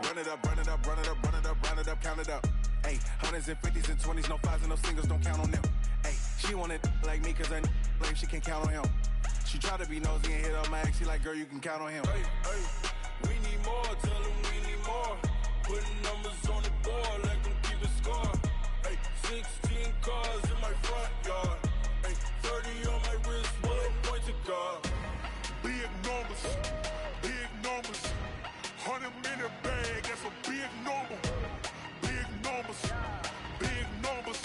Run it up, run it up, run it up, run it up, round it up, count it up. Ayy, hundreds and fifties and 20s, no fives and no singles, don't count on them. Ayy, she wanted like me cause her lame, she can't count on him. She tried to be nosy and hit up my ex, she like, girl, you can count on him. Hey, we need more, tell them we need more. Putting numbers on the board, like them keep a score. Hey, 16 cars in my front yard. Hey, 30 on my wrist, one point to guard. Big numbers, big numbers. 100 minute bag, that's a big number. Big numbers, big numbers.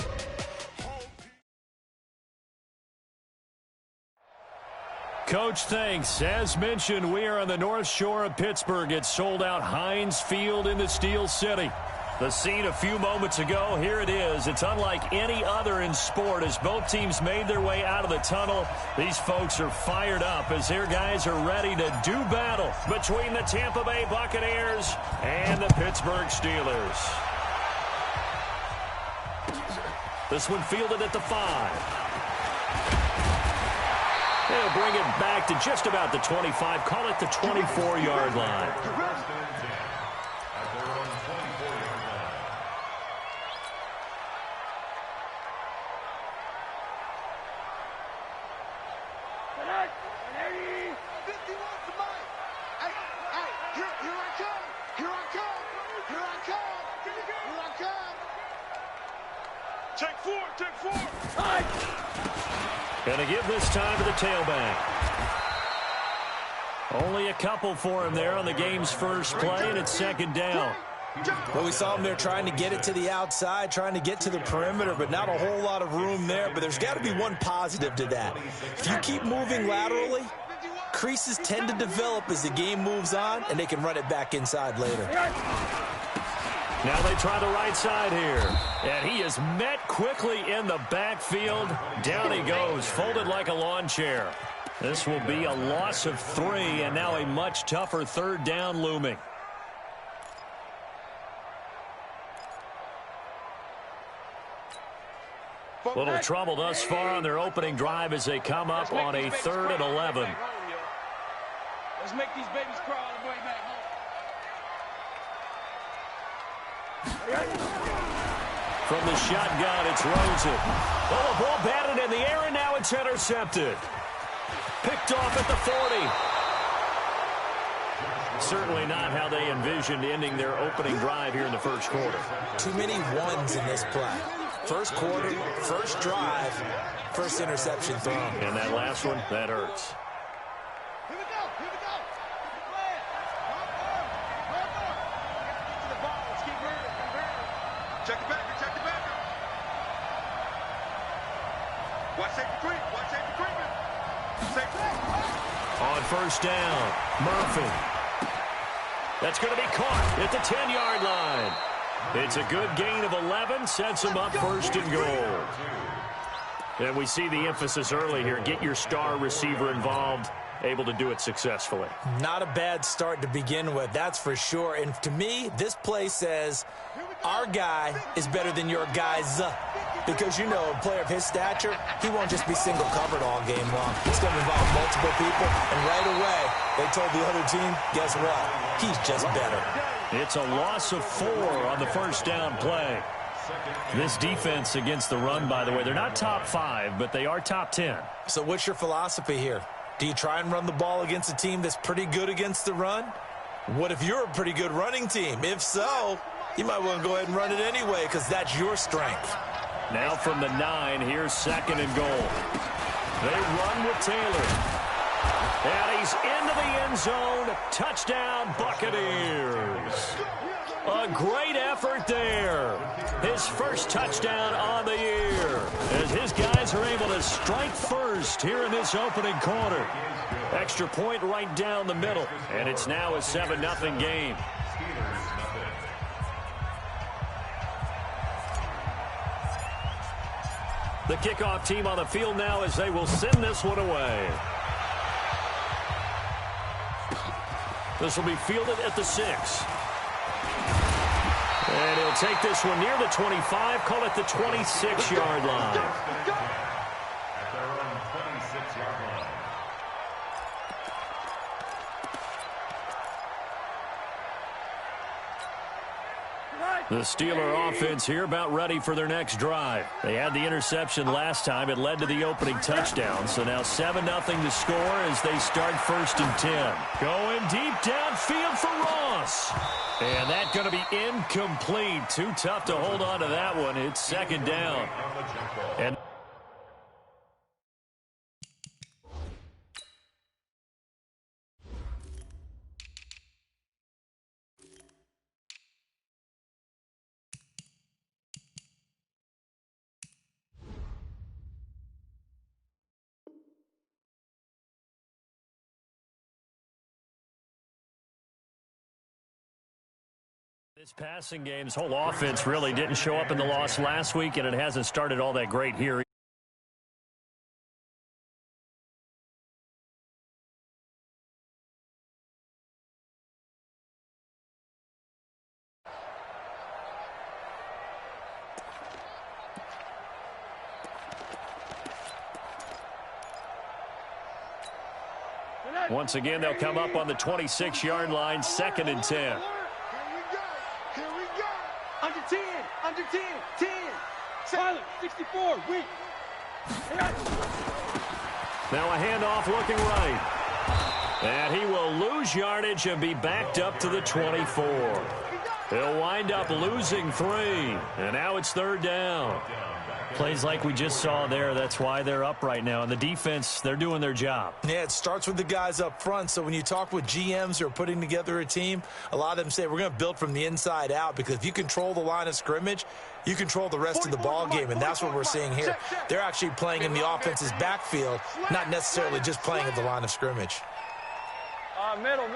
Coach, thanks. As mentioned, we are on the North Shore of Pittsburgh. It's sold out Heinz Field in the Steel City. The scene a few moments ago, here it is. It's unlike any other in sport as both teams made their way out of the tunnel. These folks are fired up as their guys are ready to do battle between the Tampa Bay Buccaneers and the Pittsburgh Steelers. This one fielded at the 5. They'll bring it back to just about the 25. Call it the 24-yard line. Going to give this time to the tailback. Only a couple for him there on the game's first play, and it's second down. Well, we saw him there trying to get it to the outside, trying to get to the perimeter, but not a whole lot of room there. But there's got to be one positive to that. If you keep moving laterally, creases tend to develop as the game moves on, and they can run it back inside later. Now they try the right side here. And he is met quickly in the backfield. Down he goes, folded like a lawn chair. This will be a loss of 3, and now a much tougher third down looming. Little trouble thus far on their opening drive as they come up on a 3rd and 11. Let's make these babies crawl all the way back home. From the shotgun, it's Rosen. Oh, the ball batted in the air, and now it's intercepted. Picked off at the 40. Certainly not how they envisioned ending their opening drive here in the first quarter. Too many ones in this play. First quarter, first drive, first interception thrown. And that last one, that hurts. Here we go, here we go. Check the backer, check the backer. Watch safety creep, watch safety creeping. On first down, Murphy. That's going to be caught at the 10-yard line. It's a good gain of 11, sets him up first and goal. And we see the emphasis early here. Get your star receiver involved, able to do it successfully. Not a bad start to begin with, that's for sure. And to me, this play says our guy is better than your guy's. Because, you know, a player of his stature, he won't just be single covered all game long. It's going to involve multiple people. And right away, they told the other team, guess what? He's just better. It's a loss of 4 on the first down play. This defense against the run, by the way, they're not top 5, but they are top 10. So what's your philosophy here? Do you try and run the ball against a team that's pretty good against the run? What if you're a pretty good running team? If so, you might want to go ahead and run it anyway because that's your strength. Now from the 9, here's second and goal. They run with Taylor. And he's into the end zone. Touchdown, Buccaneers. A great effort there. His first touchdown on the year. As his guys are able to strike first here in this opening quarter. Extra point right down the middle. And it's now a 7-0 game. The kickoff team on the field now as they will send this one away. This will be fielded at the 6. And he'll take this one near the 25, call it the 26-yard line. At their own 26-yard line. The Steeler offense here about ready for their next drive. They had the interception last time. It led to the opening touchdown. So now 7-0 to score as they start 1st and 10. Going deep downfield for Ross. And that's going to be incomplete. Too tough to hold on to that one. It's 2nd down. And this passing game's whole offense really didn't show up in the loss last week, and it hasn't started all that great here. Once again, they'll come up on the 26-yard line, 2nd and 10. Under 10, under 10, 10. Silent, 64, weak. Now a handoff looking right. And he will lose yardage and be backed up to the 24. He'll wind up losing 3. And now it's 3rd down. Plays like we just saw there. That's why they're up right now. And the defense, they're doing their job. Yeah, it starts with the guys up front. So when you talk with GMs who are putting together a team, a lot of them say we're going to build from the inside out, because if you control the line of scrimmage, you control the rest of the ball game, and that's what we're seeing here. They're actually playing in the offense's backfield, not necessarily just playing at the line of scrimmage. Middle.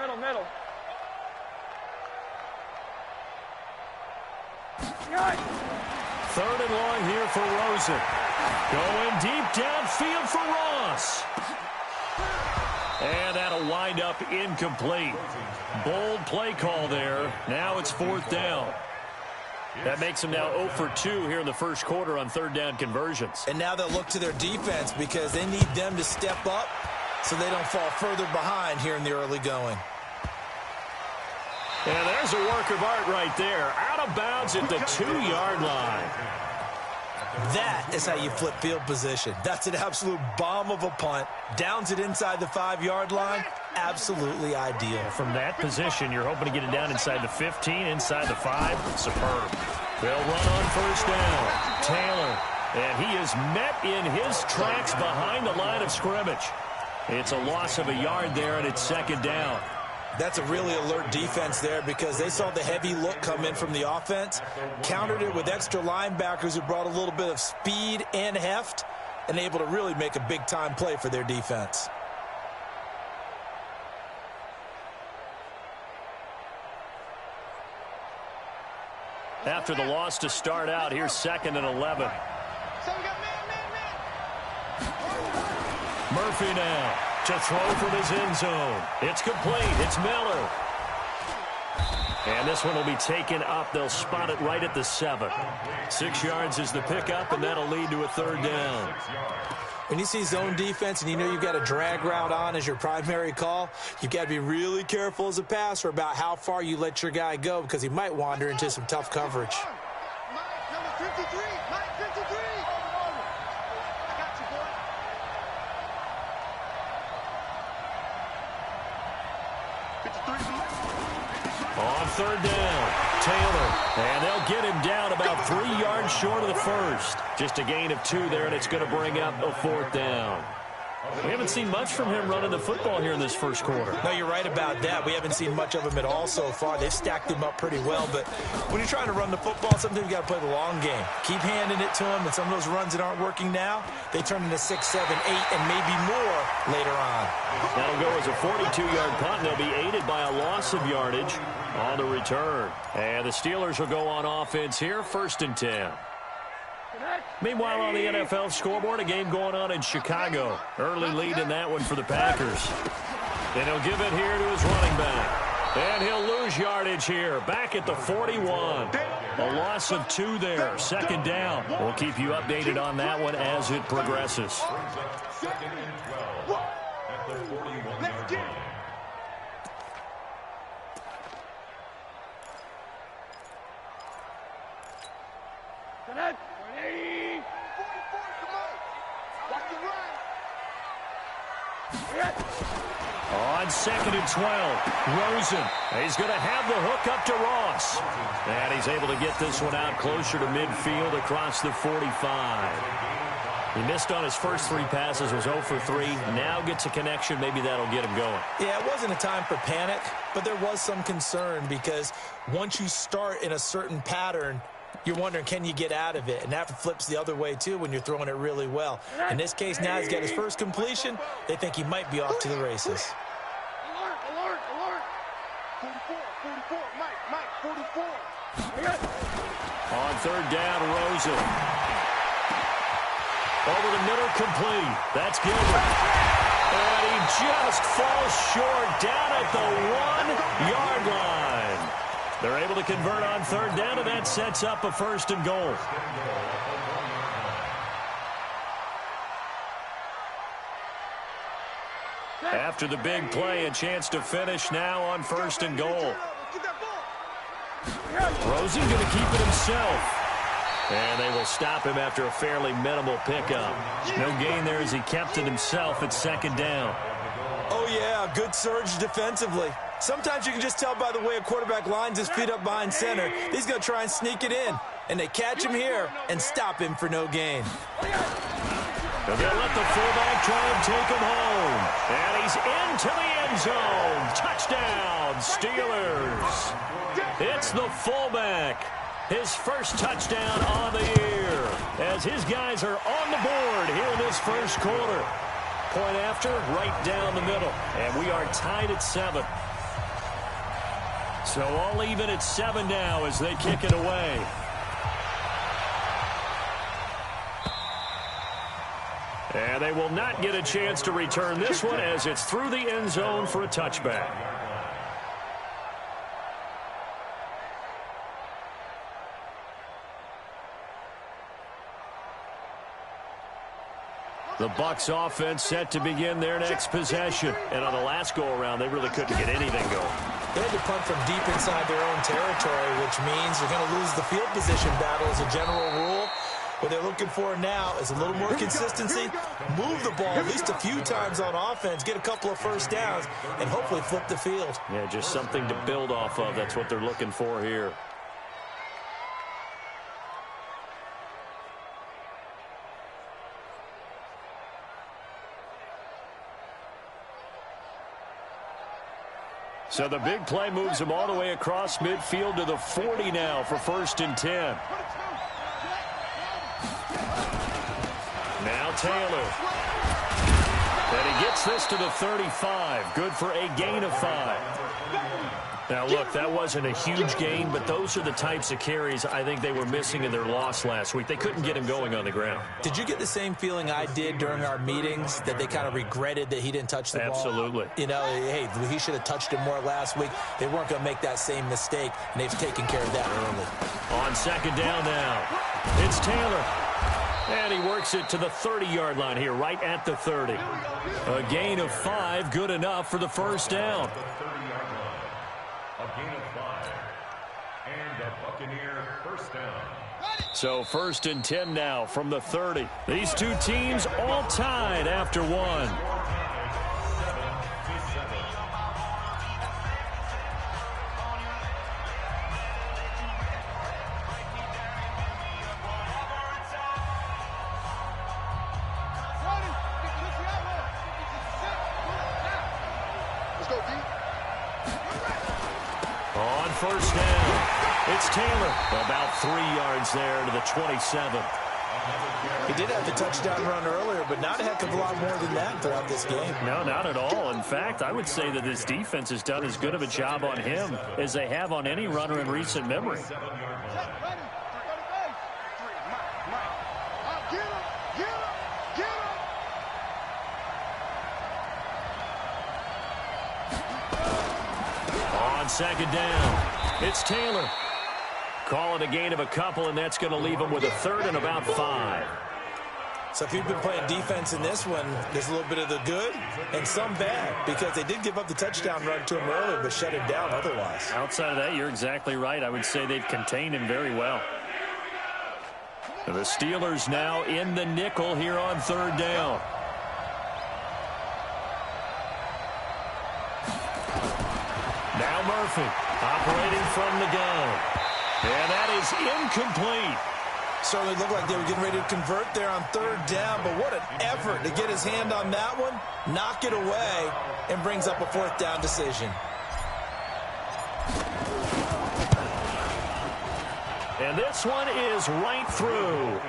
3rd and long here for Rosen. Going deep downfield for Ross. And that'll wind up incomplete. Bold play call there. Now it's 4th down. That makes them now 0 for 2 here in the first quarter on 3rd down conversions. And now they'll look to their defense, because they need them to step up so they don't fall further behind here in the early going. And there's a work of art right there. Out of bounds at the 2-yard line. That is how you flip field position. That's an absolute bomb of a punt. Downs it inside the 5-yard line. Absolutely ideal. From that position, you're hoping to get it down inside the 15, inside the 5. Superb. They'll run on 1st down. Taylor. And he is met in his tracks behind the line of scrimmage. It's a loss of a yard there, and it's 2nd down. That's a really alert defense there, because they saw the heavy look come in from the offense, countered it with extra linebackers who brought a little bit of speed and heft, and able to really make a big-time play for their defense. After the loss to start out, here's 2nd and 11. Murphy now to throw from his end zone. It's complete. It's Miller. And this one will be taken up. They'll spot it right at the 7. 6 yards is the pickup, and that'll lead to a 3rd down. When you see zone defense and you know you've got a drag route on as your primary call, you've got to be really careful as a passer about how far you let your guy go, because he might wander into some tough coverage. Number 53, Mike 53. I got you, boy. On 3rd down, Taylor. And they'll get him down about 3 yards short of the 1st. Just a gain of 2 there, and it's going to bring up a 4th down. We haven't seen much from him running the football here in this first quarter. No, you're right about that. We haven't seen much of him at all so far. They've stacked him up pretty well, but when you're trying to run the football, sometimes you got to play the long game. Keep handing it to him, and some of those runs that aren't working now, they turn into 6, 7, 8, and maybe more later on. That'll go as a 42-yard punt, and they'll be aided by a loss of yardage on the return. And the Steelers will go on offense here, 1st and 10. Meanwhile, on the NFL scoreboard, a game going on in Chicago. Early lead in that one for the Packers. And he'll give it here to his running back. And he'll lose yardage here, back at the 41. A loss of 2 there, 2nd down. We'll keep you updated on that one as it progresses. 2nd and 12 at the 41-yard line. On 2nd and 12, Rosen. He's going to have the hook up to Ross. And he's able to get this one out closer to midfield across the 45. He missed on his first 3 passes, was 0 for 3. Now gets a connection. Maybe that'll get him going. Yeah, it wasn't a time for panic, but there was some concern because once you start in a certain pattern, you're wondering, can you get out of it? And that flips the other way, too, when you're throwing it really well. In this case, now he's got his first completion. They think he might be off to the races. Alert, alert, alert. 44, Mike, 44. On 3rd down, Rosen. Over the middle, complete. That's Gilbert. And he just falls short down at the 1-yard line. They're able to convert on 3rd down, and that sets up a 1st and goal. After the big play, a chance to finish now on 1st and goal. Rosen going to keep it himself. And they will stop him after a fairly minimal pickup. No gain there as he kept it himself at 2nd down. Oh, yeah, good surge defensively. Sometimes you can just tell by the way a quarterback lines his feet up behind center. He's going to try and sneak it in. And they catch him here and stop him for no gain. And they'll let the fullback try and take him home. And he's into the end zone. Touchdown, Steelers. It's the fullback. His first touchdown on the year. As his guys are on the board here in this first quarter. Point after, right down the middle. And we are tied at 7. So all even at 7 now as they kick it away. And they will not get a chance to return this one as it's through the end zone for a touchback. The Bucs offense set to begin their next possession. And on the last go-around, they really couldn't get anything going. They had to punt from deep inside their own territory, which means they're going to lose the field position battle as a general rule. What they're looking for now is a little more consistency, move the ball at least a few times on offense, get a couple of first downs, and hopefully flip the field. Yeah, just something to build off of. That's what they're looking for here. So the big play moves them all the way across midfield to the 40 now for 1st and 10. Now Taylor. And he gets this to the 35. Good for a gain of 5. Now, look, that wasn't a huge gain, but those are the types of carries I think they were missing in their loss last week. They couldn't get him going on the ground. Did you get the same feeling I did during our meetings, that they kind of regretted that he didn't touch the ball? Absolutely. You know, hey, he should have touched it more last week. They weren't going to make that same mistake, and they've taken care of that early. On 2nd down now, it's Taylor. And he works it to the 30-yard line here, right at the 30. A gain of 5, good enough for the 1st down. A gain of 5. And a Buccaneer 1st down. So 1st and 10 now from the 30. These two teams all tied after 1. On 1st down, it's Taylor. About 3 yards there to the 27. He did have the touchdown run earlier, but not a heck of a lot more than that throughout this game. No, not at all. In fact, I would say that this defense has done as good of a job on him as they have on any runner in recent memory. On 2nd down, it's Taylor. Call it a gain of a couple, and that's going to leave him with a 3rd and about 5. So if you've been playing defense in this one, there's a little bit of the good and some bad, because they did give up the touchdown run to him earlier, but shut him down otherwise. Outside of that, you're exactly right. I would say they've contained him very well. The Steelers now in the nickel here on third down. Now Murphy operating from the gun. And that is incomplete. Certainly looked like they were getting ready to convert there on third down, but what an effort to get his hand on that one, knock it away, and brings up a fourth down decision. And this one is right through.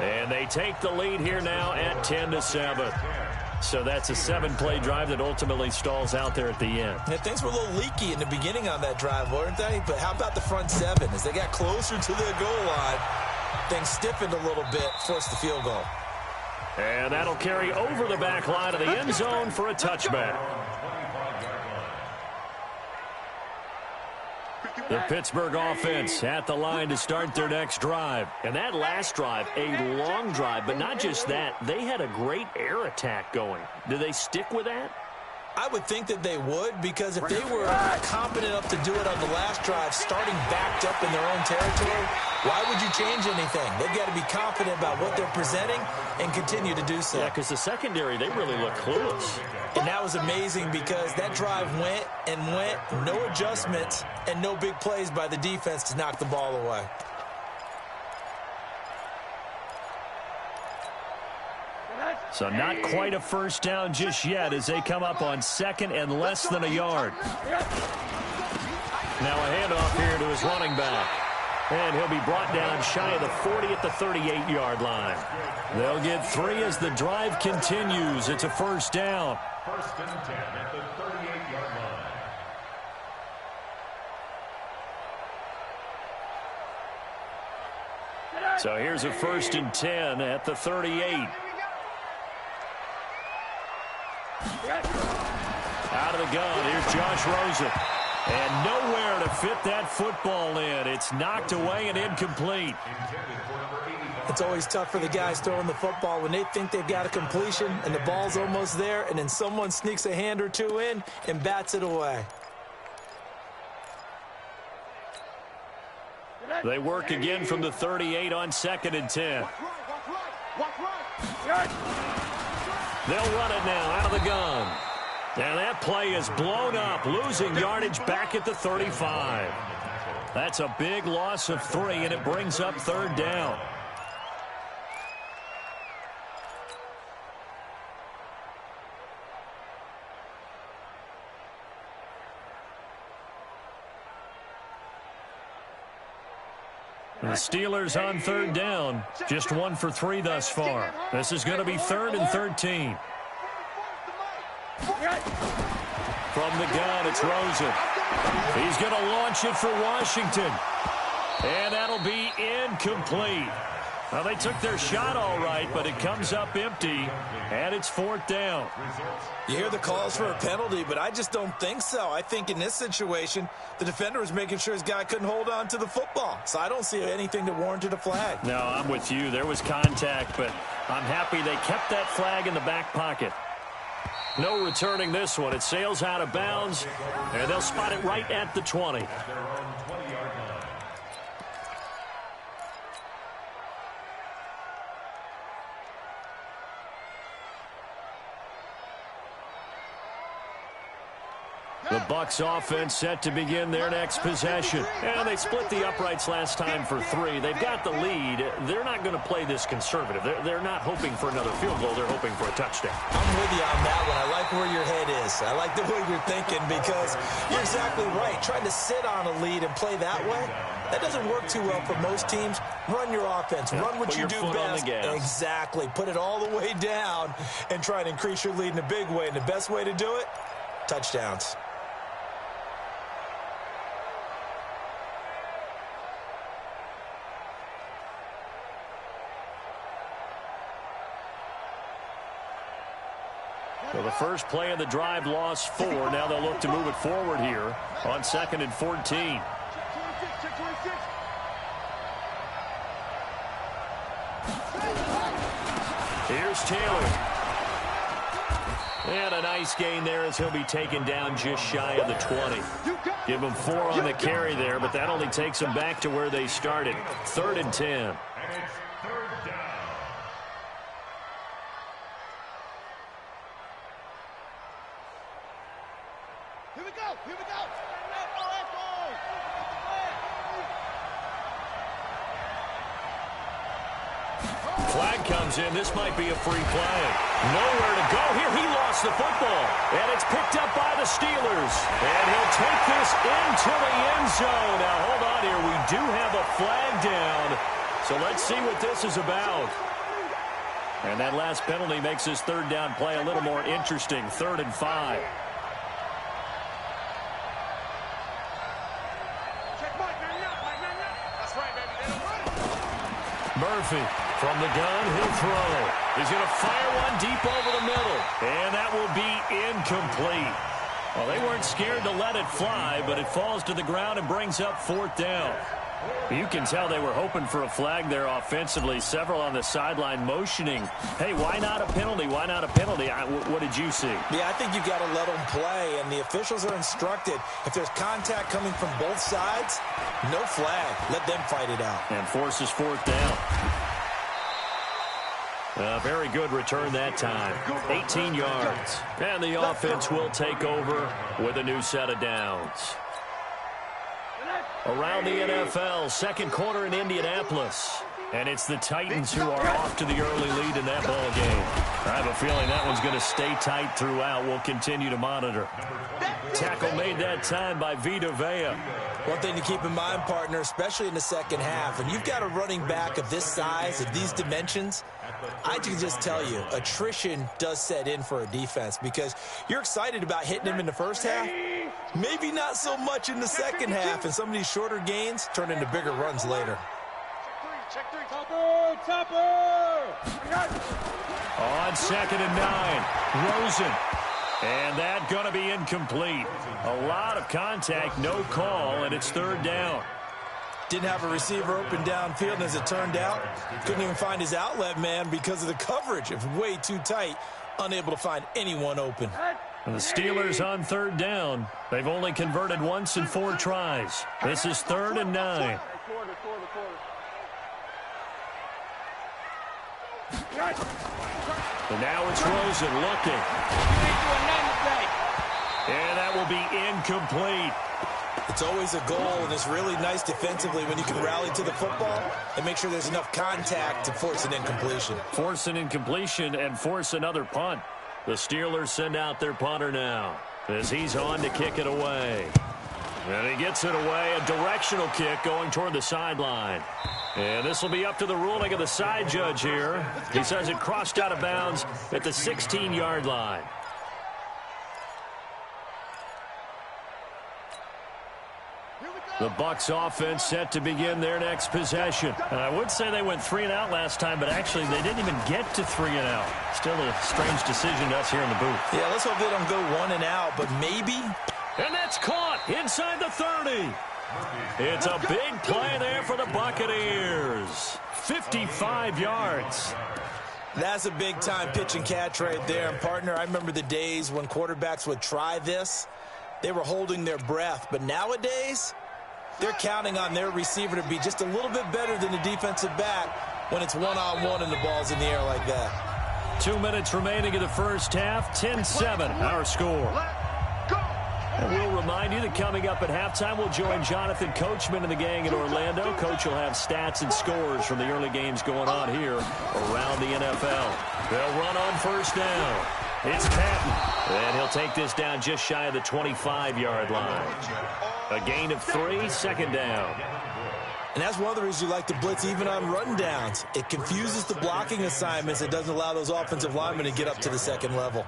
And they take the lead here now at 10-7. So that's a 7-play drive that ultimately stalls out there at the end. Yeah, things were a little leaky in the beginning on that drive, weren't they? But how about the front seven? As they got closer to the goal line, things stiffened a little bit, forced the field goal. And that'll carry over the back line of the end zone for a touchback. The Pittsburgh offense at the line to start their next drive. And that last drive, a long drive, but not just that. They had a great air attack going. Do they stick with that? I would think that they would, because if they were competent enough to do it on the last drive, starting backed up in their own territory, why would you change anything? They've got to be confident about what they're presenting and continue to do so. Yeah, because the secondary, they really look clueless. And that was amazing because that drive went and went, no adjustments, and no big plays by the defense to knock the ball away. So not quite a first down just yet as they come up on second and less than a yard. Now a handoff here to his running back. And he'll be brought down shy of the 40 at the 38-yard line. They'll get 3 as the drive continues. It's a first down. First and 10 at the 38-yard line. So here's a first and 10 at the 38. Out of the gun, here's Josh Rosen. And nowhere to fit that football in. It's knocked away and incomplete. It's always tough for the guys throwing the football when they think they've got a completion and the ball's almost there, and then someone sneaks a hand or two in and bats it away. They work again from the 38 on second and 10. They'll run it now out of the gun. And that play is blown up, losing yardage back at the 35. That's a big loss of 3, and it brings up third down. The Steelers on third down, just 1 for 3 thus far. This is going to be 3rd and 13. From the gun, it's Rosen. He's going to launch it for Washington. And that'll be incomplete. Well, they took their shot all right, but it comes up empty, and it's 4th down. You hear the calls for a penalty, but I just don't think so. I think in this situation, the defender was making sure his guy couldn't hold on to the football. So I don't see anything that warranted a flag. No, I'm with you. There was contact, but I'm happy they kept that flag in the back pocket. No returning this one. It sails out of bounds, and they'll spot it right at the 20. The Bucs offense set to begin their next possession. And they split the uprights last time for 3. They've got the lead. They're not going to play this conservative. They're not hoping for another field goal. They're hoping for a touchdown. I'm with you on that one. I like where your head is. I like the way you're thinking because you're exactly right. Trying to sit on a lead and play that way, that doesn't work too well for most teams. Run your offense. Run what you do best. Exactly. Put it all the way down and try and increase your lead in a big way. And the best way to do it, touchdowns. So the first play of the drive lost 4. Now they'll look to move it forward here on 2nd and 14. Here's Taylor. And a nice gain there as he'll be taken down just shy of the 20. Give him 4 on the carry there, but that only takes them back to where they started. 3rd and 10. And it's 3rd comes in. This might be a free play. Nowhere to go here. He lost the football. And it's picked up by the Steelers. And he'll take this into the end zone. Now, hold on here. We do have a flag down. So let's see what this is about. And that last penalty makes this third down play a little more interesting. 3rd and 5. Murphy from the gun, he'll throw. He's going to fire one deep over the middle. And that will be incomplete. Well, they weren't scared to let it fly, but it falls to the ground and brings up 4th down. You can tell they were hoping for a flag there offensively. Several on the sideline motioning. Hey, why not a penalty? Why not a penalty? What did you see? Yeah, I think you've got to let them play, and the officials are instructed. If there's contact coming from both sides, no flag. Let them fight it out. And forces 4th down. Very good return that time. 18 yards. And the offense will take over with a new set of downs. Around the NFL, second quarter in Indianapolis. And it's the Titans who are off to the early lead in that ball game. I have a feeling that one's going to stay tight throughout. We'll continue to monitor. Tackle made that time by Vita Vea. One thing to keep in mind, partner, especially in the second half, and you've got a running back of this size, of these dimensions, I can just tell you, attrition does set in for a defense because you're excited about hitting him in the first half. Maybe not so much in the second half, and some of these shorter gains turn into bigger runs later. Check three. Topper! On 2nd and 9, Rosen. And that going to be incomplete. A lot of contact, no call, and it's 3rd down. Didn't have a receiver open downfield, and as it turned out, couldn't even find his outlet man because of the coverage. It was way too tight, unable to find anyone open. And the Steelers on 3rd down. They've only converted once in 4 tries. This is 3rd and 9. And now it's Rosen looking. And that will be incomplete. It's always a goal, and it's really nice defensively when you can rally to the football and make sure there's enough contact to force an incompletion. Force an incompletion and force another punt. The Steelers send out their punter now as he's on to kick it away. And he gets it away, a directional kick going toward the sideline. And this will be up to the ruling of the side judge here. He says it crossed out of bounds at the 16-yard line. The Bucs offense set to begin their next possession. And I would say they went 3 and out last time, but actually they didn't even get to 3 and out. Still a strange decision to us here in the booth. Yeah, let's hope they don't go 1 and out, but maybe. And that's caught inside the 30. It's a big play there for the Buccaneers. 55 yards. That's a big-time pitch and catch right there. And, partner, I remember the days when quarterbacks would try this. They were holding their breath. But nowadays, they're counting on their receiver to be just a little bit better than the defensive back when it's one-on-one and the ball's in the air like that. 2 minutes remaining in the first half. 10-7, our score. And we'll remind you that coming up at halftime, we'll join Jonathan Coachman and the gang in Orlando. Coach will have stats and scores from the early games going on here around the NFL. They'll run on 1st down. It's Patton, and he'll take this down just shy of the 25-yard line. A gain of 3, 2nd down. And that's one of the reasons you like to blitz even on run downs. It confuses the blocking assignments. It doesn't allow those offensive linemen to get up to the 2nd level.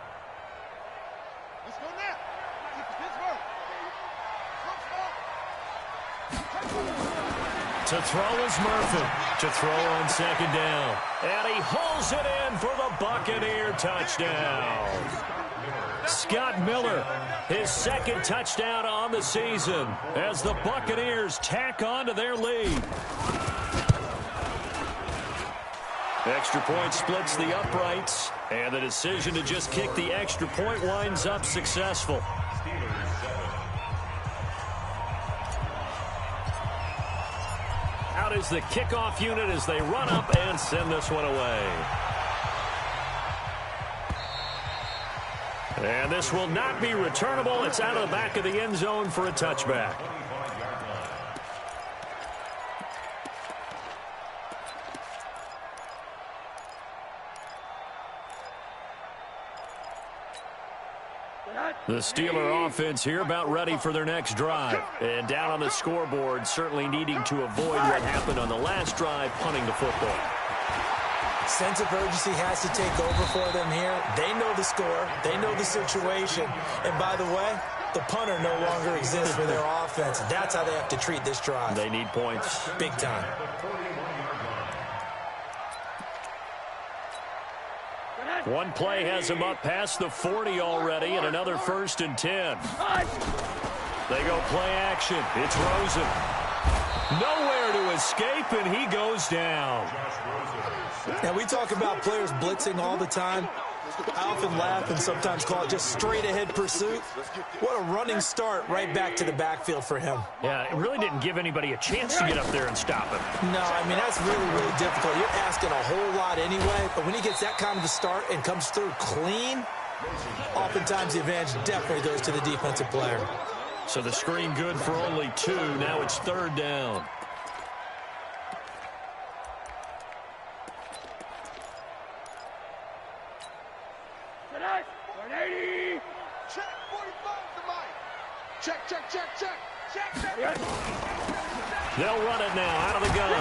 To throw is Murphy. To throw on 2nd down. And he hauls it in for the Buccaneer touchdown. Scott Miller, his 2nd touchdown on the season as the Buccaneers tack on to their lead. Extra point splits the uprights, and the decision to just kick the extra point winds up successful. Out is the kickoff unit as they run up and send this one away. And this will not be returnable. It's out of the back of the end zone for a touchback. The Steeler offense here about ready for their next drive. And down on the scoreboard, certainly needing to avoid what happened on the last drive, punting the football. Sense of urgency has to take over for them here. They know the score. They know the situation. And by the way, the punter no longer exists for their offense. That's how they have to treat this drive. They need points. Big time. One play has him up past the 40 already, and another 1st and 10. They go play action. It's Rosen. Nowhere to escape, and he goes down. Now, we talk about players blitzing all the time. I often laugh and sometimes call it just straight-ahead pursuit. What a running start right back to the backfield for him. Yeah, it really didn't give anybody a chance to get up there and stop him. No, I mean, that's really, really difficult. You're asking a whole lot anyway, but when he gets that kind of a start and comes through clean, oftentimes the advantage definitely goes to the defensive player. So the screen good for only 2. Now it's 3rd down. They'll run it now out of the gun.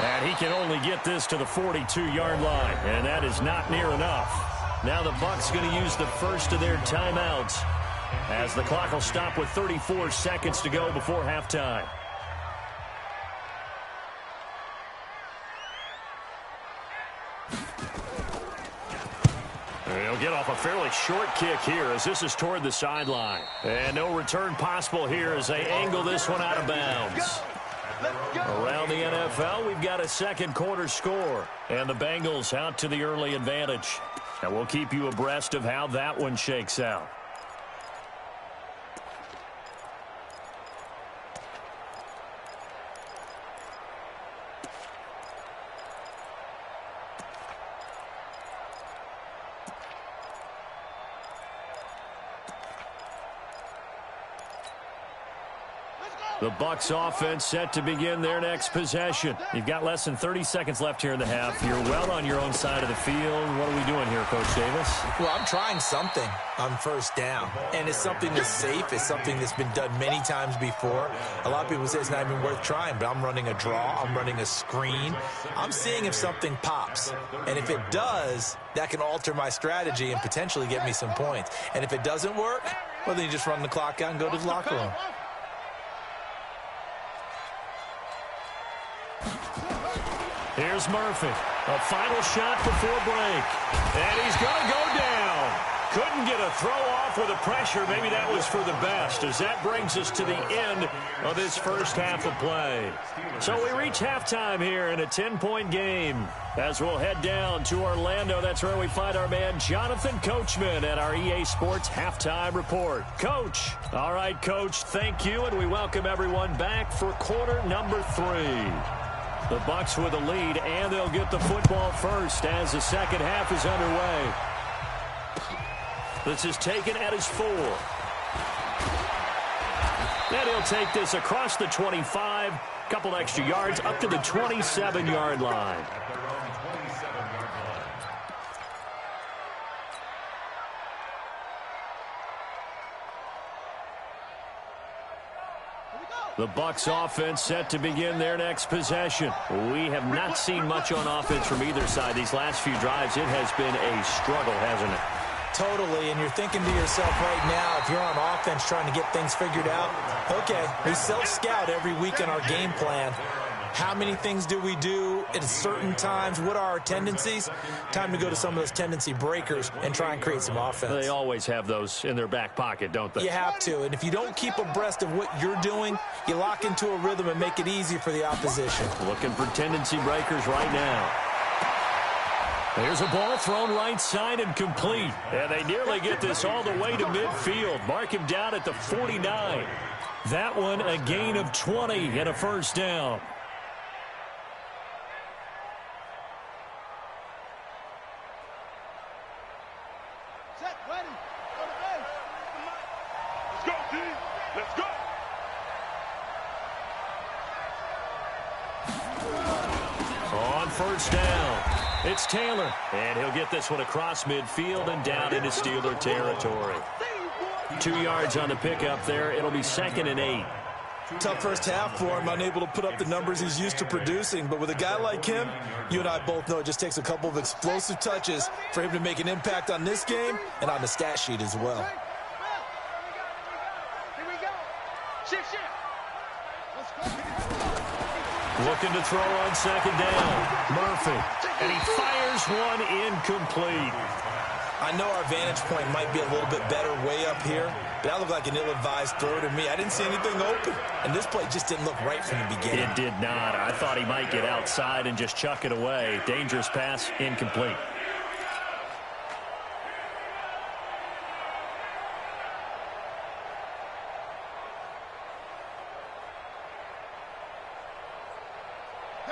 And he can only get this to the 42-yard line, and that is not near enough. Now the Bucs going to use the first of their timeouts as the clock will stop with 34 seconds to go before halftime. He'll get off a fairly short kick here as this is toward the sideline. And no return possible here as they angle this one out of bounds. Around the NFL, we've got a second quarter score. And the Bengals out to the early advantage. And we'll keep you abreast of how that one shakes out. The Bucs offense set to begin their next possession. You've got less than 30 seconds left here in the half. You're well on your own side of the field. What are we doing here, Coach Davis? Well, I'm trying something on 1st down. And it's something that's safe. It's something that's been done many times before. A lot of people say it's not even worth trying, but I'm running a draw. I'm running a screen. I'm seeing if something pops. And if it does, that can alter my strategy and potentially get me some points. And if it doesn't work, well, then you just run the clock out and go to the locker room. Here's Murphy. A final shot before break. And he's going to go down. Couldn't get a throw off with the pressure. Maybe that was for the best, as that brings us to the end of this first half of play. So we reach halftime here in a 10-point game. As we'll head down to Orlando, that's where we find our man Jonathan Coachman at our EA Sports Halftime Report. Coach. All right, Coach, thank you, and we welcome everyone back for quarter number 3. The Bucs with a lead, and they'll get the football first as the second half is underway. This is taken at his 4. And he'll take this across the 25, couple extra yards, up to the 27-yard line. The Bucs offense set to begin their next possession. We have not seen much on offense from either side these last few drives. It has been a struggle, hasn't it? Totally, and you're thinking to yourself right now, if you're on offense trying to get things figured out, okay, we self-scout every week in our game plan. How many things do we do at certain times? What are our tendencies? Time to go to some of those tendency breakers and try and create some offense. They always have those in their back pocket, don't they? You have to, and if you don't keep abreast of what you're doing, you lock into a rhythm and make it easy for the opposition. Looking for tendency breakers right now. There's a ball thrown right side and complete. And they nearly get this all the way to midfield. Mark him down at the 49. That one a gain of 20 and a first down. Set, ready, go to base. Let's go, D. Let's go. On first down. It's Taylor, and he'll get this one across midfield and down into Steeler territory. 2 yards on the pickup there. It'll be 2nd and 8. Tough first half for him, unable to put up the numbers he's used to producing. But with a guy like him, you and I both know it just takes a couple of explosive touches for him to make an impact on this game and on the stat sheet as well. Here we go. Shift. Let's go. Looking to throw on 2nd down. Murphy, and he fires one incomplete. I know our vantage point might be a little bit better way up here, but that looked like an ill-advised throw to me. I didn't see anything open, and this play just didn't look right from the beginning. It did not. I thought he might get outside and just chuck it away. Dangerous pass, incomplete.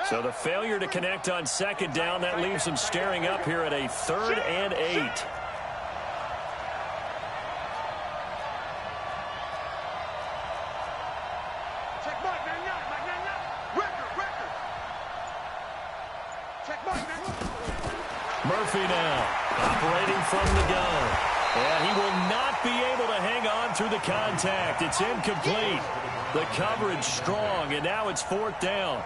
So the failure to connect on 2nd down, that leaves them staring up here at a 3rd and 8. Check Mike, 99. Record. Check Mike, 99. Murphy now, operating from the gun. And he will not be able to hang on through the contact. It's incomplete. The coverage strong, and now it's 4th down.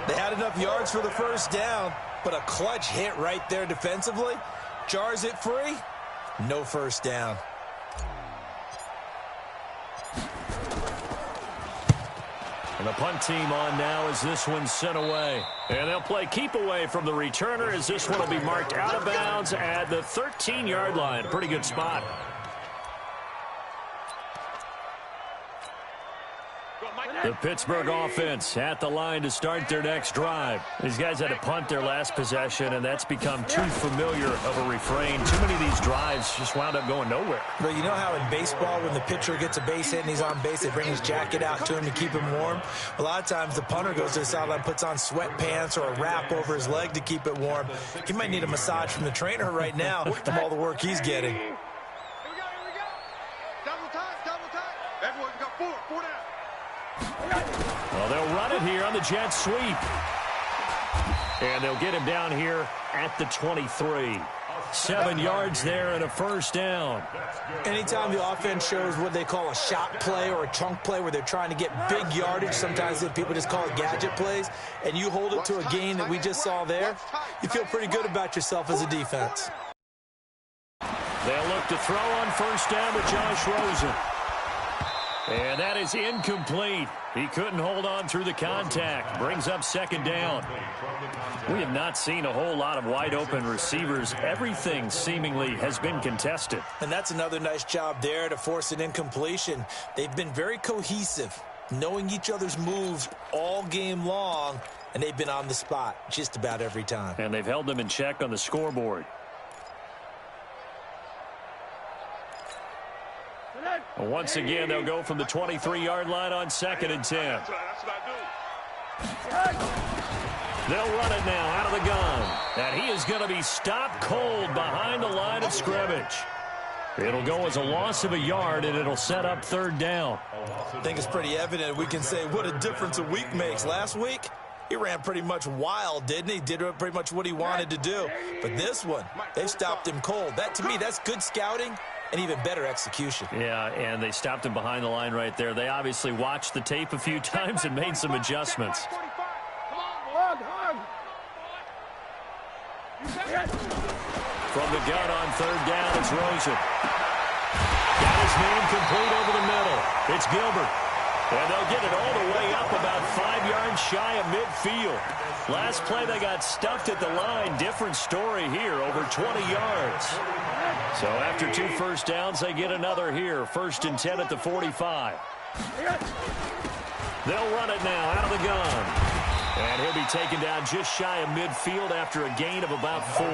They had enough yards for the first down, but a clutch hit right there defensively. Jars it free. No first down. And the punt team on now as this one's sent away. And they'll play keep away from the returner as this one will be marked out of bounds at the 13-yard line. Pretty good spot. The Pittsburgh offense at the line to start their next drive. These guys had to punt their last possession, and that's become too familiar of a refrain. Too many of these drives just wound up going nowhere. But you know how in baseball, when the pitcher gets a base hit and he's on base, they bring his jacket out to him to keep him warm? A lot of times the punter goes to the sideline, puts on sweatpants or a wrap over his leg to keep it warm. He might need a massage from the trainer right now from all the work he's getting. Here we go. Double time. Everyone, we got 4 down. Well, they'll run it here on the jet sweep. And they'll get him down here at the 23. 7 yards there and a first down. Anytime the offense shows what they call a shot play or a chunk play where they're trying to get big yardage, sometimes people just call it gadget plays, and you hold it to a gain that we just saw there, you feel pretty good about yourself as a defense. They'll look to throw on first down to Josh Rosen. And that is incomplete. He couldn't hold on through the contact. Brings up 2nd down. We have not seen a whole lot of wide-open receivers. Everything seemingly has been contested. And that's another nice job there to force an incompletion. They've been very cohesive, knowing each other's moves all game long, and they've been on the spot just about every time. And they've held them in check on the scoreboard. Once again, they'll go from the 23-yard line on 2nd and 10. That's what I do. They'll run it now out of the gun. And he is going to be stopped cold behind the line of scrimmage. It'll go as a loss of a yard, and it'll set up 3rd down. I think it's pretty evident. We can say what a difference a week makes. Last week, he ran pretty much wild, didn't he? Did pretty much what he wanted to do. But this one, they stopped him cold. That, to me, that's good scouting and even better execution. Yeah, and they stopped him behind the line right there. They obviously watched the tape a few times and made some adjustments. From the gun on 3rd down, it's Rosen. Got his man complete over the middle. It's Gilbert. And they'll get it all the way up about 5 yards shy of midfield. Last play, they got stuffed at the line. Different story here, over 20 yards. So after 2 first downs, they get another here. 1st and 10 at the 45. They'll run it now out of the gun. And he'll be taken down just shy of midfield after a gain of about 4.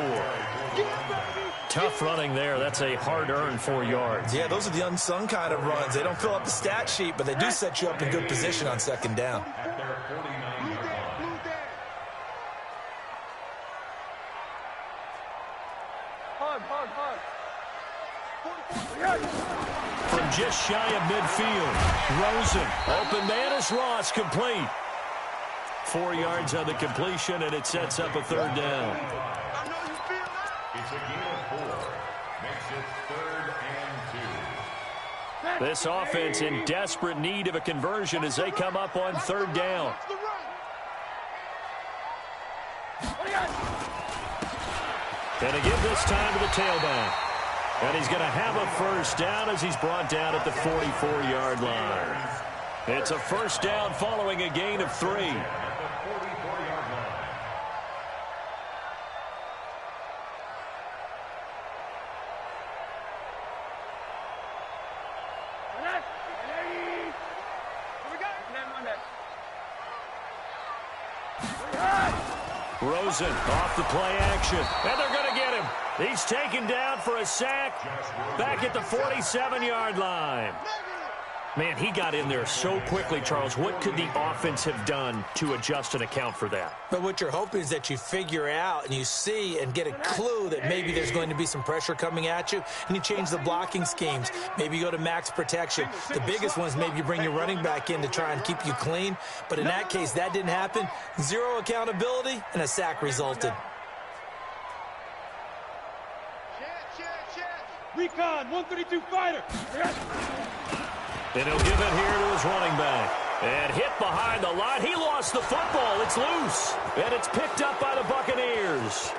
Tough running there. That's a hard-earned 4 yards. Yeah, those are the unsung kind of runs. They don't fill up the stat sheet, but they do set you up in good position on 2nd down. From just shy of midfield, Rosen. Open man is Ross, complete. 4 yards on the completion, and it sets up a third down. I know you feel that. It's a gain of 4. Makes it 3rd and 2. This offense in desperate need of a conversion as they come up on third down. Watch the run. And to give this time to the tailback. And he's going to have a first down as he's brought down at the 44-yard line. It's a first down following a gain of 3. At the 44-yard line. Rosen off the play action, and they're going to get him. He's taken down for a sack back at the 47-yard line. Man, he got in there so quickly, Charles. What could the offense have done to adjust and account for that? But what you're hoping is that you figure out and you see and get a clue that maybe there's going to be some pressure coming at you, and you change the blocking schemes. Maybe you go to max protection. The biggest one is maybe you bring your running back in to try and keep you clean. But in that case, that didn't happen. 0 accountability, and a sack resulted. Recon, 132 fighter. And he'll give it here to his running back. And hit behind the line. He lost the football. It's loose. And it's picked up by the Buccaneers.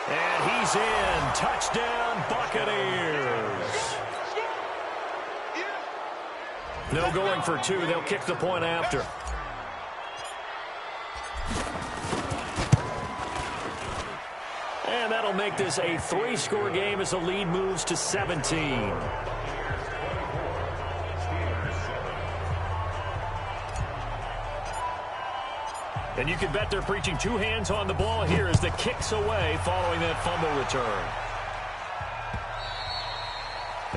And he's in. Touchdown, Buccaneers. No going for 2. They'll kick the point after. And that'll make this a 3-score game as the lead moves to 17. And you can bet they're preaching 2 hands on the ball here as the kick's away following that fumble return.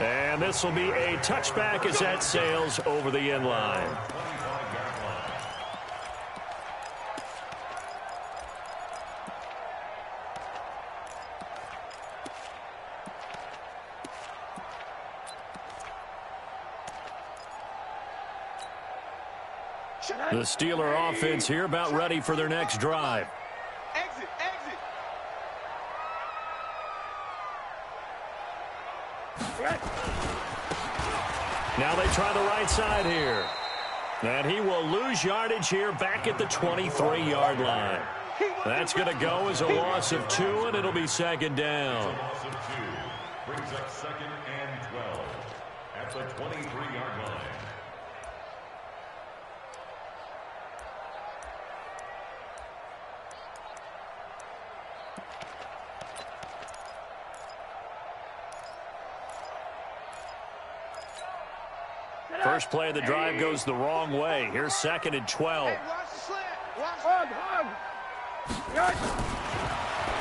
And this will be a touchback as that sails over the end line. The Steeler offense here about ready for their next drive. Exit, exit. Now they try the right side here. And he will lose yardage here back at the 23-yard line. That's going to go as a loss of 2, and it'll be second down. Loss of 2 brings up 2nd and 12 at the 23-yard line. First play of the drive goes the wrong way. Here's 2nd and 12. Hey, watch the slant. Watch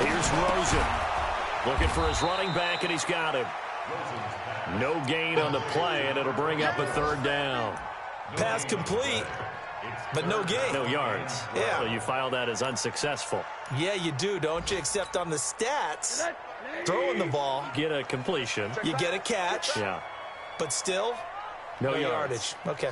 Here's Rosen. Looking for his running back, and he's got him. No gain on the play, and it'll bring up a third down. Pass complete, but no gain. No yards. Yeah. So you file that as unsuccessful. Yeah, you do, don't you? Except on the stats, throwing the ball, Get a completion. you get a catch, Yeah. but still, No yardage. Okay.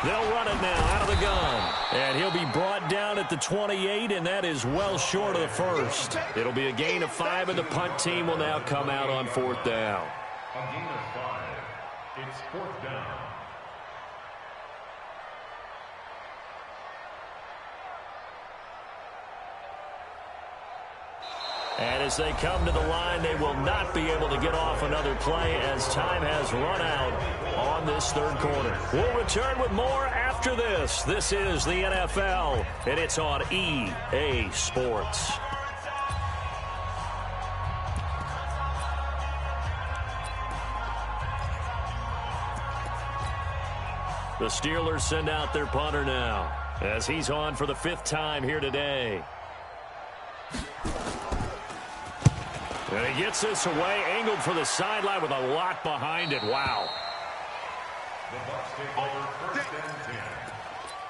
They'll run it now out of the gun. And he'll be brought down at the 28, and that is well short of the first. It'll be a gain of 5, and the punt team will now come out on 4th down. A gain of 5. It's 4th down. And as they come to the line, they will not be able to get off another play as time has run out on this third quarter. We'll return with more after this. This is the NFL, and it's on EA Sports. The Steelers send out their punter now as he's on for the 5th time here today. And he gets this away, angled for the sideline with a lot behind it. Wow. The Bucs take over 1st and 10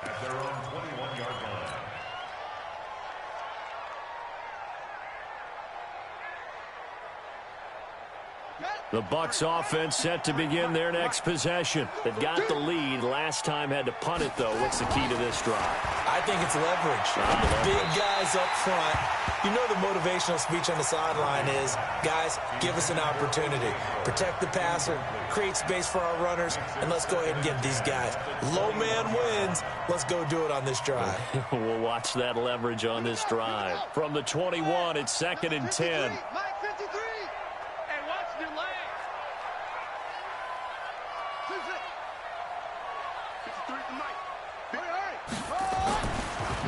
at their own 21-yard line. Pat. The Bucs offense set to begin their next possession. They've got the lead. Last time had to punt it, though. What's the key to this drive? I think it's leverage. The big guys up front. You know the motivational speech on the sideline is, guys, give us an opportunity. Protect the passer, create space for our runners, and let's go ahead and get these guys. Low man wins. Let's go do it on this drive. We'll watch that leverage on this drive. From the 21, it's 2nd and 10.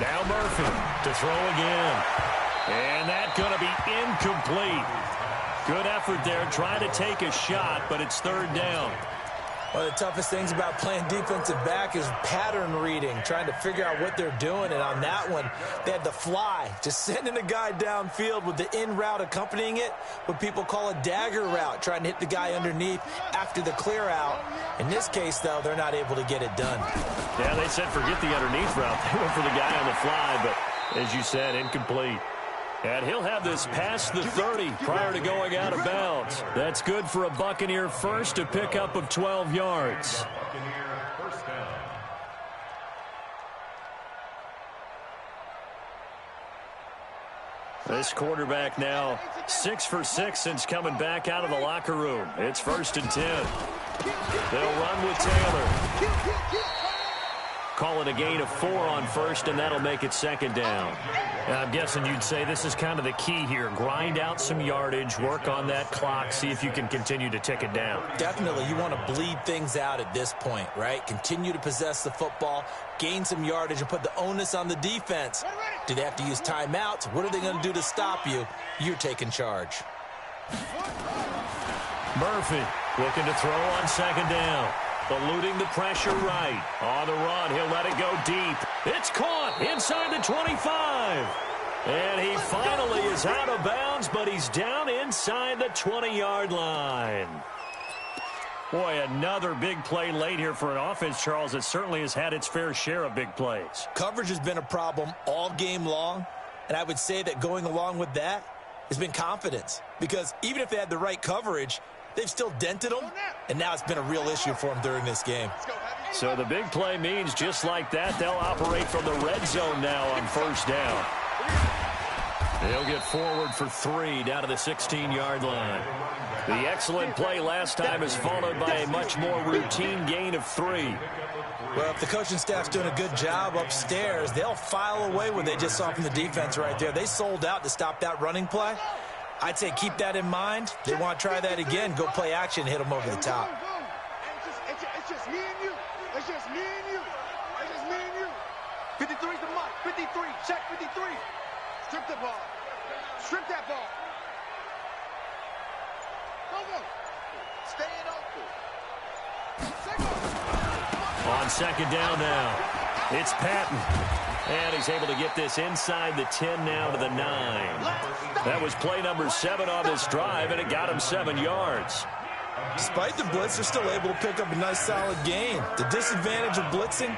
Now Murphy to throw again. And that's going to be incomplete. Good effort there, trying to take a shot, but it's 3rd down. One of the toughest things about playing defensive back is pattern reading, trying to figure out what they're doing. And on that one, they had the fly, just sending a guy downfield with the in route accompanying it, what people call a dagger route, trying to hit the guy underneath after the clear out. In this case, though, they're not able to get it done. Yeah, they said forget the underneath route. They went for the guy on the fly, but as you said, incomplete. And he'll have this past the 30 prior to going out of bounds. That's good for a Buccaneer first, a pickup of 12 yards. This quarterback now 6 for 6 since coming back out of the locker room. It's 1st and 10. They'll run with Taylor. Call it a gain of 4 on 1st, and that'll make it 2nd down. I'm guessing you'd say this is kind of the key here. Grind out some yardage, work on that clock, see if you can continue to tick it down. Definitely. You want to bleed things out at this point, right? Continue to possess the football, gain some yardage, and put the onus on the defense. Do they have to use timeouts? What are they going to do to stop you? You're taking charge. Murphy looking to throw on 2nd down. Eluding the pressure right. On the run, he'll let it go deep. It's caught inside the 25. And he finally is out of bounds, but he's down inside the 20-yard line. Boy, another big play late here for an offense, Charles, that certainly has had its fair share of big plays. Coverage has been a problem all game long, and I would say that going along with that has been confidence. Because even if they had the right coverage, they've still dented them, and now it's been a real issue for them during this game. So the big play means just like that, they'll operate from the red zone now on 1st down. They'll get forward for 3 down to the 16-yard line. The excellent play last time is followed by a much more routine gain of 3. Well, if the coaching staff's doing a good job upstairs, they'll file away what they just saw from the defense right there. They sold out to stop that running play. I'd say keep that in mind. They want to try that again. Go play action, hit them over the top. It's just me and you. It's just me and you. It's just me and you. 53's the mark. 53. Check 53. Strip the ball. Strip that ball. Go. Stay in open. On 2nd down now, it's Patton. And he's able to get this inside the 10 now to the 9. That was play number 7 on this drive, and it got him 7 yards. Despite the blitz, they're still able to pick up a nice solid gain. The disadvantage of blitzing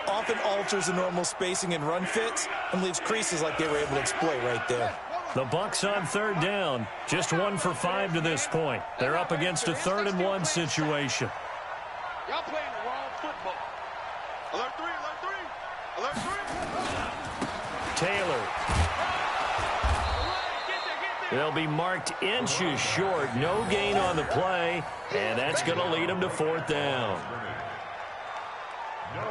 often alters the normal spacing and run fits and leaves creases like they were able to exploit right there. The Bucs on 3rd down, just 1 for 5 to this point. They're up against a 3rd and 1 situation. Y'all playing the wrong football. Alert 3, alert 3, alert 3. Taylor. They'll be marked inches short. No gain on the play, and that's going to lead them to 4th down.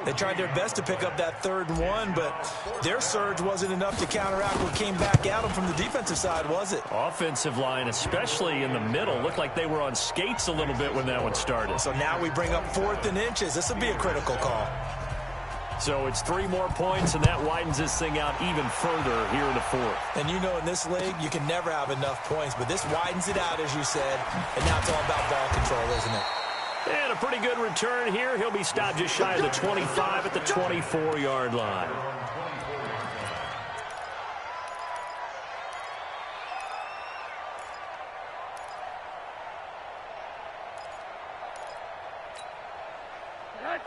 They tried their best to pick up that 3rd and 1, but their surge wasn't enough to counteract what came back at them from the defensive side, was it? Offensive line, especially in the middle, looked like they were on skates a little bit when that one started. So now we bring up 4th and inches. This will be a critical call. So it's 3 more points, and that widens this thing out even further here in the 4th. And you know in this league, you can never have enough points, but this widens it out, as you said, and now it's all about ball control, isn't it? And a pretty good return here. He'll be stopped just shy of the 25 at the 24-yard line.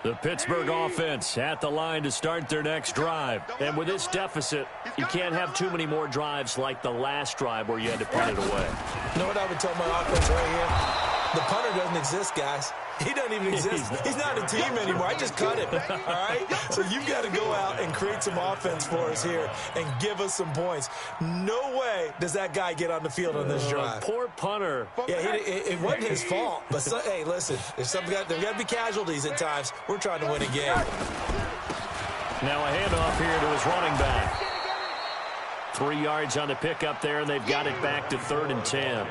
The Pittsburgh offense at the line to start their next drive. And with this deficit, you can't have too many more drives like the last drive where you had to punt it away. You know what I would tell my offense right here? The punter doesn't exist, guys. He doesn't even exist. He's not a team anymore. I just cut him, all right? So you've got to go out and create some offense for us here and give us some points. No way does that guy get on the field on this drive. Poor punter. Yeah, it wasn't his fault. But, hey, listen, there's got to be casualties at times. We're trying to win a game. Now a handoff here to his running back. 3 yards on the pickup there, and they've got it back to 3rd and 10.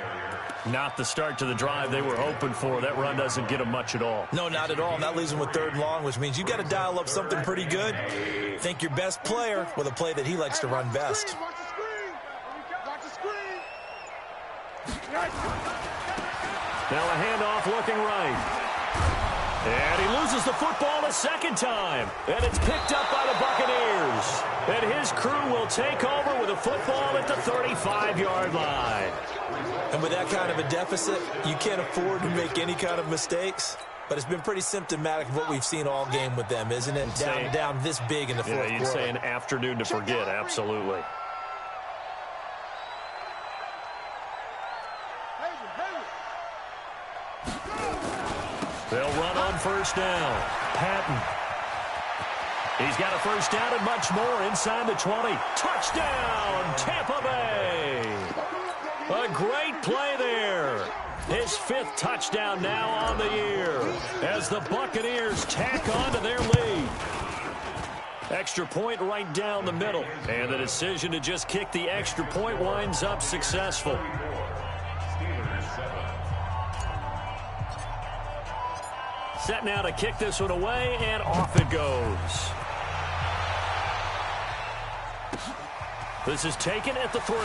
Not the start to the drive they were hoping for. That run doesn't get them much at all. No, not at all. And that leaves them with 3rd and long, which means you've got to dial up something pretty good. Think your best player with a play that he likes to run best. Watch the screen. Watch the screen. Now a handoff looking right. And he loses the football a second time. And it's picked up by the Buccaneers. And his crew will take over with a football at the 35-yard line. And with that kind of a deficit, you can't afford to make any kind of mistakes. But it's been pretty symptomatic of what we've seen all game with them, isn't it? Down this big in the fourth quarter. You'd say an afternoon to forget, absolutely. They'll run on first down. Patton. He's got a first down and much more inside the 20. Touchdown, Tampa Bay. A great play there. His 5th touchdown now on the year as the Buccaneers tack on to their lead. Extra point right down the middle. And the decision to just kick the extra point winds up successful. Set now to kick this one away, and off it goes. This is taken at the 3.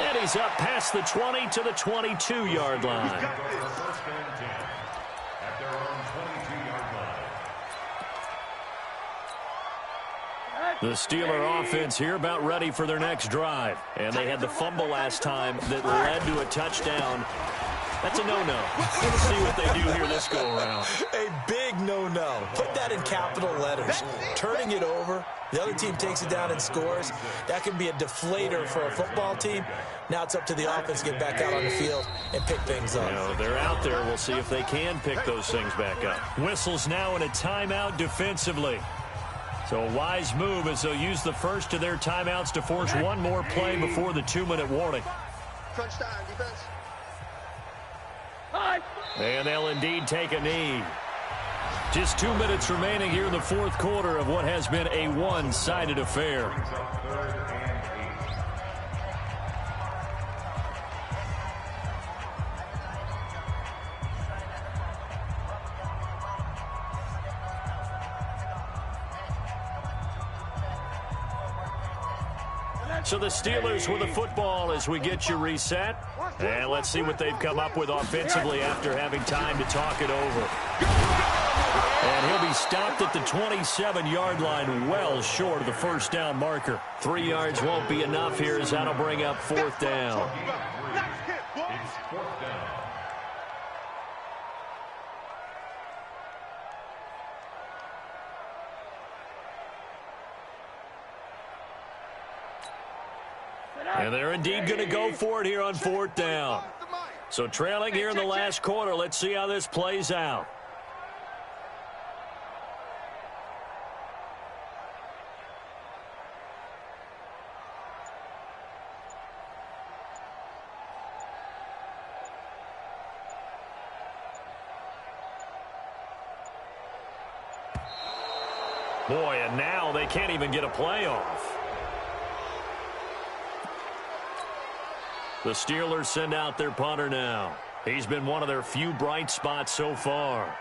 And he's up past the 20 to the 22-yard line. The Steeler offense here about ready for their next drive. And they had the fumble last time that led to a touchdown. That's a no-no. Let's see what they do here this go-around. A big no-no. Put that in capital letters. Turning it over, the other team takes it down and scores. That can be a deflator for a football team. Now it's up to the offense to get back out on the field and pick things up. They're out there. We'll see if they can pick those things back up. Whistles now in a timeout defensively. So a wise move as they'll use the first of their timeouts to force one more play before the 2-minute warning. Crunch time, defense. And they'll indeed take a knee. Just 2 minutes remaining here in the fourth quarter of what has been a one-sided affair. So the Steelers with the football as we get you reset. And let's see what they've come up with offensively after having time to talk it over. And he'll be stopped at the 27-yard line, well short of the first down marker. 3 yards won't be enough here as that'll bring up 4th down. It's 4th down. And they're indeed going to go for it here on 4th down. So trailing here in the last quarter, let's see how this plays out. Boy, and now they can't even get a play off. The Steelers send out their punter now. He's been one of their few bright spots so far.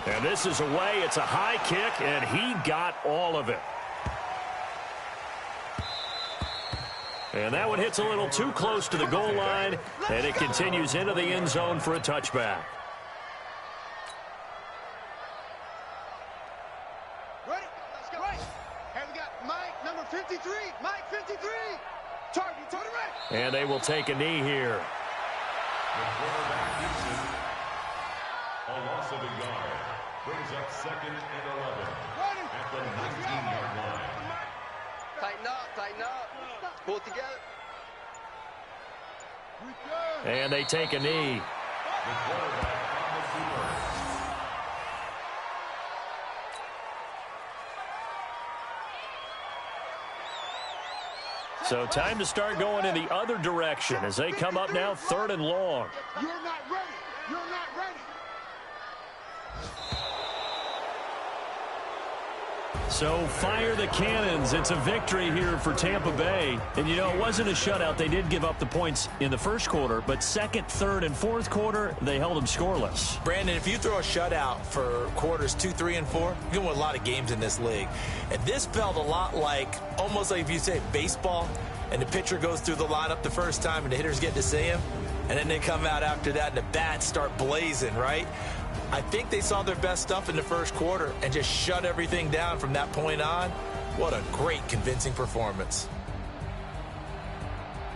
And this is away. It's a high kick, and he got all of it. And that one hits a little too close to the goal line, and it continues into the end zone for a touchback. Ready? Let's go. And we got Mike, number 53. Mike, 53. Target to the right. And they will take a knee here. The quarterback keeps it. A loss of a yard. Brings up 2nd and 11 at the 19-yard line. Tighten up, tighten up. Pull it together. And they take a knee. So time to start going in the other direction as they come up now 3rd and long. You're not ready. You're not ready. So fire the cannons. It's a victory here for Tampa Bay. And, you know, it wasn't a shutout. They did give up the points in the first quarter, but second, third, and fourth quarter, they held them scoreless. Brandon, if you throw a shutout for quarters 2, 3, and 4, you can win a lot of games in this league. And this felt a lot like, almost like if you say baseball, and the pitcher goes through the lineup the first time and the hitters get to see him, and then they come out after that and the bats start blazing, right? I think they saw their best stuff in the first quarter and just shut everything down from that point on. What a great, convincing performance.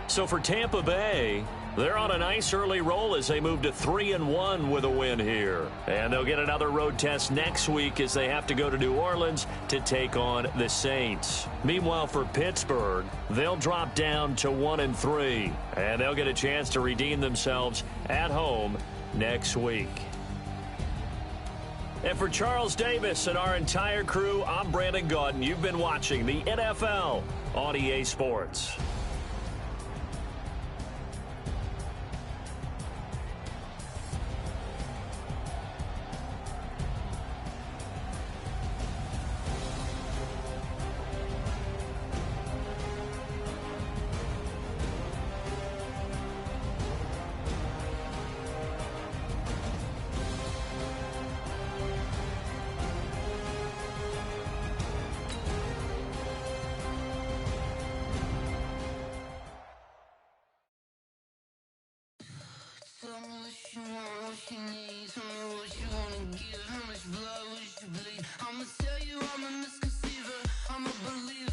So for Tampa Bay, they're on a nice early roll as they move to 3-1 with a win here. And they'll get another road test next week as they have to go to New Orleans to take on the Saints. Meanwhile, for Pittsburgh, they'll drop down to 1-3. And they'll get a chance to redeem themselves at home next week. And for Charles Davis and our entire crew, I'm Brandon Gaudin. You've been watching the NFL on EA Sports. Tell me what you want, what you need. Tell me what you wanna give. How much blood would you bleed? I'ma tell you I'm a misconceiver. I'm a believer.